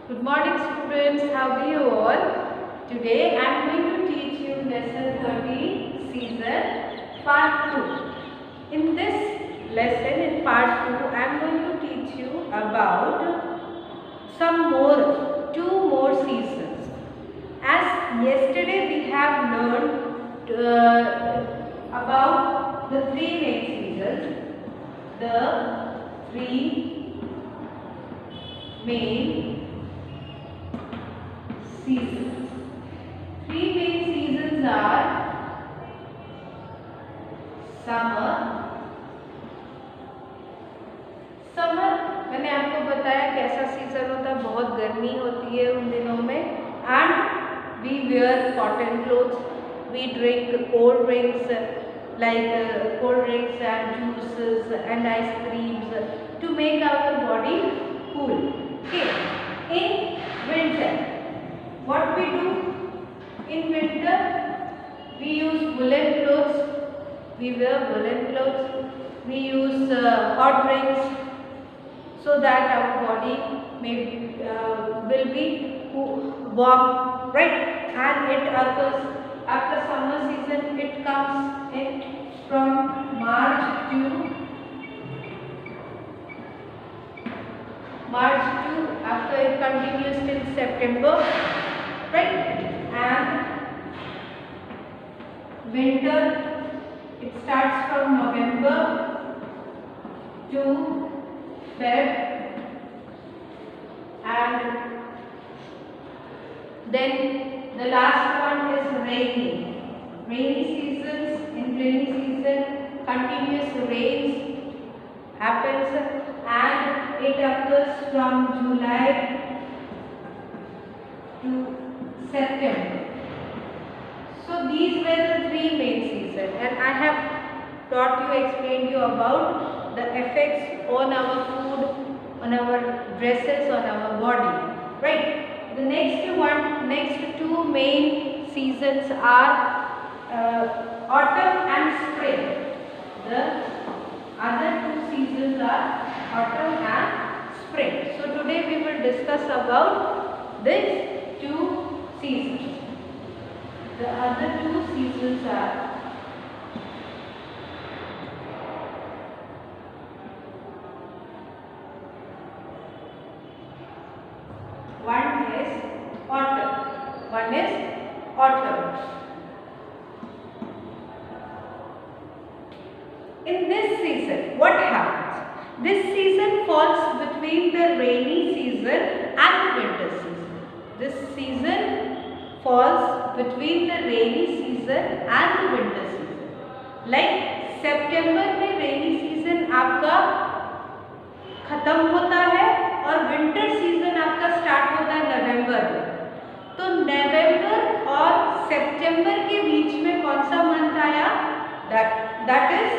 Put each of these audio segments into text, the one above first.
Good morning students, how are you all? Today I am going to teach you lesson 13 season part 2. In this lesson in part 2 I am going to teach you about two more seasons. As yesterday we have learned about the three main seasons. The three main seasons. Three main seasons are summer. Summer मैंने आपको बताया कैसा season होता है, बहुत गर्मी होती है उन दिनों में. And we wear cotton clothes, we drink cold drinks like cold drinks and juices and ice creams to make our body cool. Okay. In winter, what we do in winter? We use woolen clothes. We wear woolen clothes. We use hot drinks so that our body will be warm, right? And it occurs after summer season. It comes in from March to after it continues till September, right? And winter, it starts from November to Feb, and then the last one is rainy seasons. In rainy season, continuous rains happens and it occurs from July to September. So these were the three main seasons, and I have explained you about the effects on our food, on our dresses, on our body, right? The next two main seasons are autumn and spring. The other two seasons are autumn and spring. So today we will discuss about these two seasons. The other two seasons are one is autumn. In this season, what happens? This season falls between the rainy season and the winter season. This season falls between the rainy season and the winter season. Like September में rainy season आपका खत्म होता है और winter season आपका start होता है नवंबर में. तो नवंबर और सितंबर के बीच में कौन सा मंथ आया? That is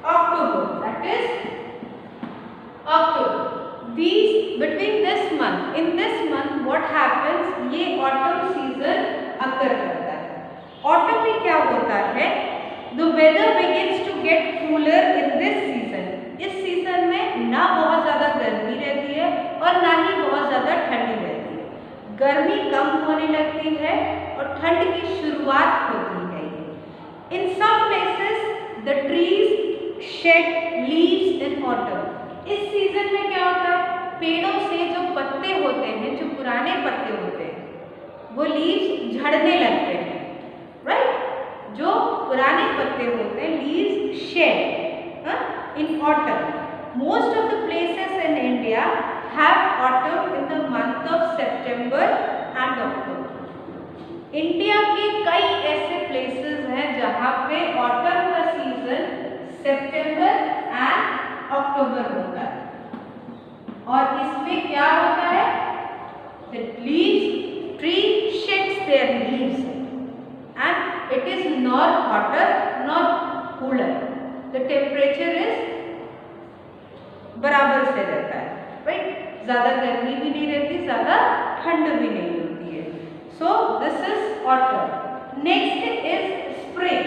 October. Between this month, in this month, what happens? ये autumn season occur करता है. Autumn में क्या होता है? The weather begins to get cooler in this season. इस सीजन में ना बहुत ज़्यादा गर्मी रहती है और ना ही बहुत ज़्यादा ठंडी रहती है. गर्मी कम होने लगती है और ठंड की शुरुआत होती है. In some places, the trees shed leaves in autumn. इस सीजन में क्या होता है? पेड़ों से जो पत्ते होते हैं, जो पुराने पत्ते होते हैं, वो लीव्स झड़ने लगते हैं, राइट? जो पुराने पत्ते होते हैं, leaves shed in autumn. Most of the places in India have autumn in the month of September and October. India के कई ऐसे प्लेसेस हैं जहाँ पे ऑटम का सीजन सितंबर एंड अक्टूबर होता है. और इसमें क्या होता है? The leaves, tree sheds their leaves and it is nor hotter nor cooler. The temperature is बराबर से रहता है, right? ज़्यादा गर्मी भी नहीं रहती, ज़्यादा ठंड भी नहीं होती है. So this is autumn. Next is spring.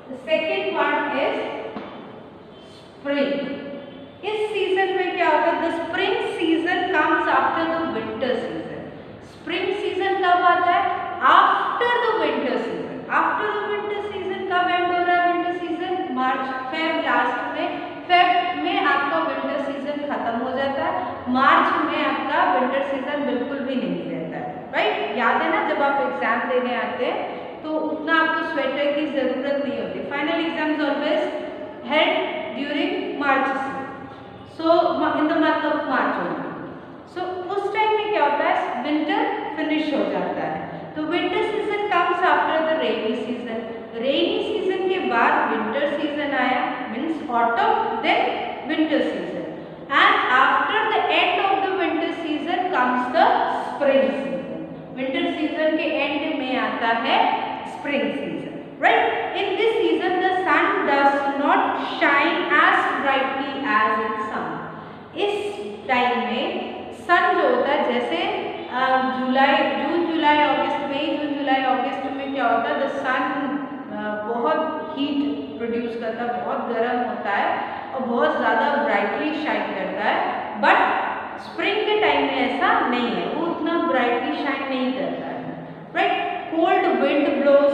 The second one is spring. इस सीजन में क्या होता है? The spring season comes after मार्च में आपका विंटर सीजन बिल्कुल भी नहीं रहता है, राइट। याद है ना, जब आप एग्जाम देने आते हैं तो उतना आपको स्वेटर की जरूरत नहीं होती। Final exams always held during March, so in the month of March only. So उस टाइम में क्या होता है, विंटर फिनिश हो जाता है। तो winter season comes after the rainy season. Rainy season के बाद विंटर सीजन आया, means autumn, then winter season, and after the end of the winter season comes the spring season. Winter season के end में आता है spring season, right. In this season the sun does not shine as brightly as in summer. इस time में sun जो होता है, जैसे जून जुलाई अगस्त में, जून जुलाई अगस्त में क्या होता है, द सन बहुत हीट प्रोड्यूस करता है, बहुत गर्म होता है और बहुत ज़्यादा ब्राइटली शाइन करता है। बट स्प्रिंग के टाइम में ऐसा नहीं है, वो उतना ब्राइटली शाइन नहीं करता है, राइट। कोल्ड विंड ब्लोज,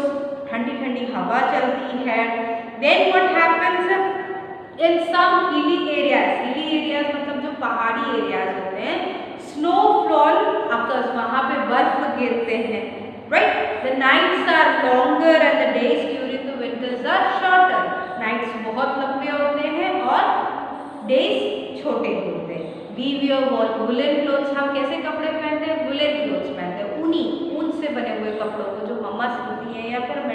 ठंडी ठंडी हवा चलती है। Then what happens in some hilly areas मतलब जो पहाड़ी एरियाज होते हैं, स्नोफॉल अकर्स, वहाँ पे बर्फ गिरते हैं, right. The nights are longer and the days during the winters are shorter. Nights बहुत लंबे होते हैं और डेज छोटे होते हैं। वी वियर वुलन क्लोथ्स, हम कैसे कपड़े पहनते हैं, वुलन क्लोथ्स पहनते हैं, ऊन से बने हुए कपड़ों को जो मम्मा सिलती हैं या फिर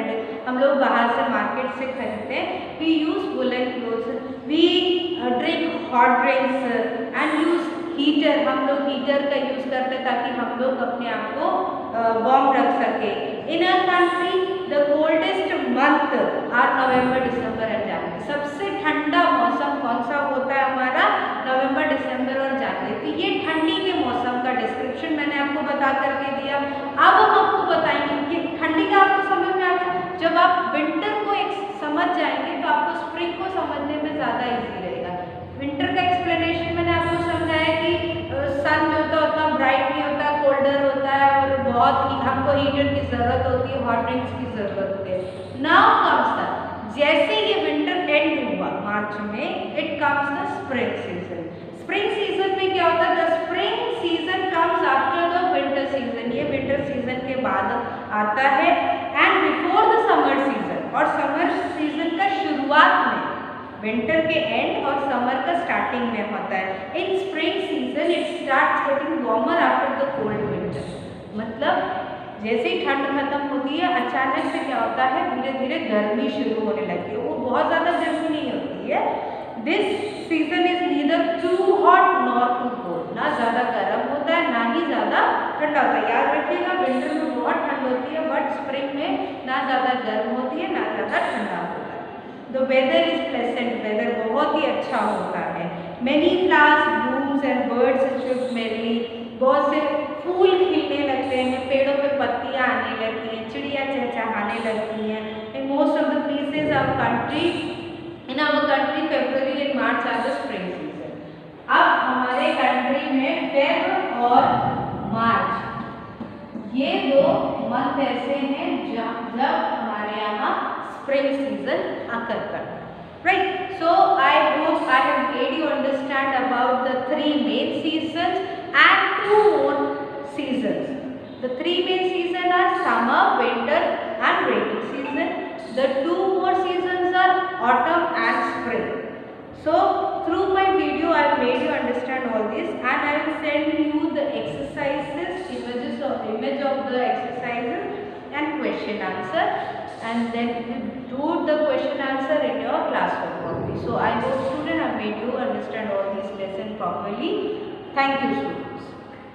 हम लोग बाहर से मार्केट से खरीदते हैं। We use woollen clothes, we drink hot drinks and use heater, हम लोग हीटर का यूज़ करते हैं ताकि हम लोग अपने आप को वार्म रख सके। In a country the coldest month are November, December and January. सबसे ठंडा मौसम कौन सा होता है हमारा, नवंबर, दिसंबर और जनवरी। तो ये ठंडी के मौसम का डिस्क्रिप्शन मैंने आपको बता करके दिया। अब हम आपको बताएंगे कि ठंडी का आपको समझ में आ गया। जब आप विंटर को समझ जाएंगे तो आपको स्प्रिंग को समझने में ज़्यादा ईजी रहेगा। विंटर का एक्सप्लेनेशन मैंने आपको समझाया कि सन जो होता है उतना ब्राइट नहीं होता, कोल्डर होता है और बहुत ही हमको हीटर की ज़रूरत होती है, हॉट ड्रिंक्स की ज़रूरत होती है। नाउ कम्स द, जैसे ये विंटर एंड हुआ मार्च में, it comes the spring season. Spring season में क्या होता है, the spring season comes after the winter season. ये विंटर सीजन के बाद आता है and before the summer season, और समर सीजन का शुरुआत में, विंटर के एंड और समर का स्टार्टिंग में होता है। इन spring season it starts getting warmer after the cold winter. मतलब जैसे ही ठंड खत्म होती है, अचानक से क्या होता है, धीरे धीरे गर्मी शुरू होने लगती है। वो बहुत ज़्यादा गर्मी नहीं होती है। This season is neither too hot nor too cold, ना ज़्यादा गर्म होता है ना ही ज़्यादा ठंडा होता है। याद रखिएगा, विंटर में बहुत ठंड होती है बट स्प्रिंग में ना ज़्यादा गर्म होती है ना ज़्यादा ठंडा होता है। The weather is pleasant, weather बहुत ही अच्छा होता है। Many flowers blooms and birds chirp merrily, बहुत से फूल खिलने लगते हैं, पेड़ों पे पत्तियां आने लगती हैं, चिड़िया चहचहाने लगती हैं। In most of the places of country, in our country February and March are the spring season. अब हमारे कंट्री में फेब और मार्च ये दो मंथ ऐसे हैं जब हमारे यहाँ स्प्रिंग सीजन अकर करता है, right? So I hope I have made you understand about the three main seasons and two more seasons. The three main seasons are summer, winter and rainy season. The two more seasons are autumn and spring. So through my video I have made you understand all this, and I will send you the exercises, image of the exercises and question answer, and then you do the question answer in your classroom only. So I hope student have made you understand all these lessons properly. Thank you students.